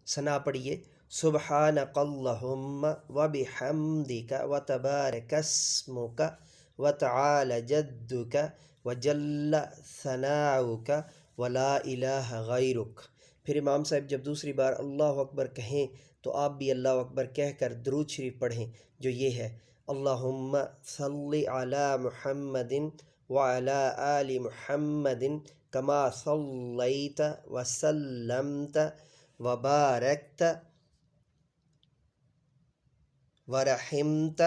ثنا پڑھیے سبحانک اللہم وبحمدک وتبارک اسمک وتعالی جدک وجل ثناؤک ولا الہ غیرک۔ پھر امام صاحب جب دوسری بار اللہ اکبر کہیں تو آپ بھی اللہ اکبر کہہ کر درود شریف پڑھیں، جو یہ ہے اللہم صلی علی محمد وعلی آل محمد کما صلیت وسلمت وبارکت ورحمت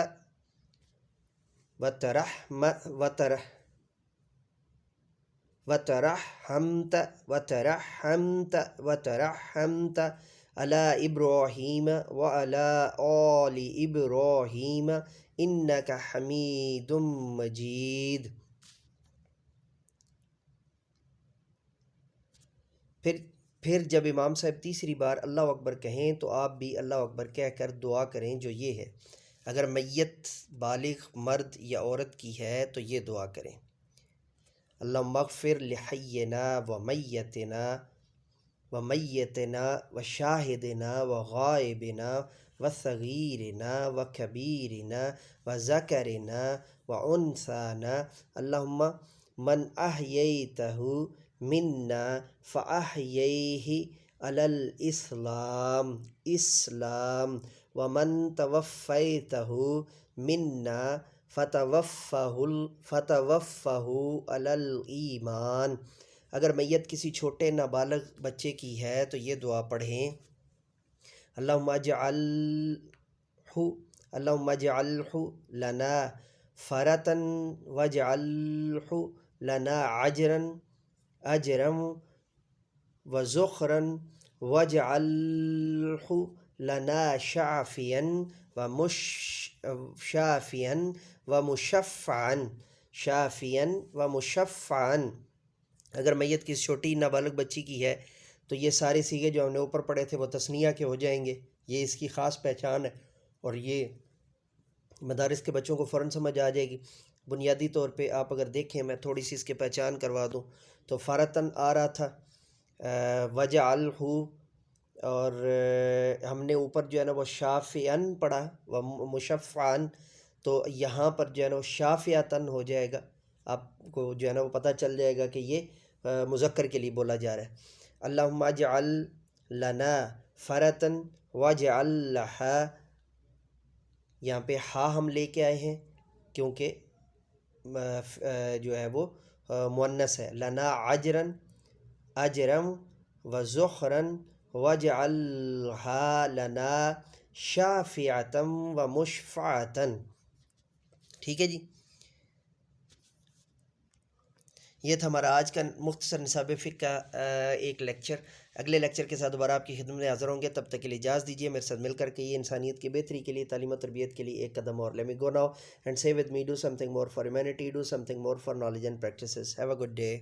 وترحمت علی ابراہیم وعلی آل ابراہیم انک حمید مجید۔ پھر جب امام صاحب تیسری بار اللہ اکبر کہیں تو آپ بھی اللہ اکبر کہہ کر دعا کریں، جو یہ ہے اگر میت بالغ مرد یا عورت کی ہے تو یہ دعا کریں اللہم اغفر لحینا ومیتنا وشاہدنا وغائبنا وصغیرنا وکبیرنا وذکرنا وانثانا اللہم من احییتہ منا فاحییہ علی اسلام ومن توفیتہ منا فتوفہ علی الایمان۔ اگر میت کسی چھوٹے نابالغ بچے کی ہے تو یہ دعا پڑھیں اللہم اجعلہ لنا فرطا واجعلہ لنا اجرا وذخرا واجعلہ لنا شافیا ومشفعا۔ اگر میت کسی چھوٹی نابالغ بچی کی ہے تو یہ سارے صیغے جو ہم نے اوپر پڑھے تھے وہ تثنیہ کے ہو جائیں گے، یہ اس کی خاص پہچان ہے اور یہ مدارس کے بچوں کو فوراً سمجھ آ جائے گی۔ بنیادی طور پہ آپ اگر دیکھیں میں تھوڑی سی اس کی پہچان کروا دوں تو فرتاً آ رہا تھا، وجعلہ اور ہم نے اوپر جو ہے نا وہ شافعاً پڑھا ومشفعاً، تو یہاں پر جو ہے نا وہ شافعتاً ہو جائے گا، آپ کو جو ہے نا وہ پتہ چل جائے گا کہ یہ مذکر کے لیے بولا جا رہا ہے۔ اللہم اجعل لنا فرطاً واجعل لہا، یہاں پہ ہا ہم لے کے آئے ہیں کیونکہ جو ہے وہ مؤنث ہے، لنا اجرا وذخرا واجعلہا لنا شافعتا ومشفعتا۔ ٹھیک ہے جی، یہ تھا ہمارا آج کا مختصر نصاب فقہ کا ایک لیکچر۔ اگلے لیکچر کے ساتھ دوبارہ آپ کی خدمت میں حاضر ہوں گے، تب تک کے لیے اجازت دیجیے۔ میرے ساتھ مل کر کے یہ انسانیت کی بہتری کے لیے، تعلیم و تربیت کے لیے ایک قدم اور let me go now and say with me, do something more for humanity, do something more for knowledge and practices. Have a good day.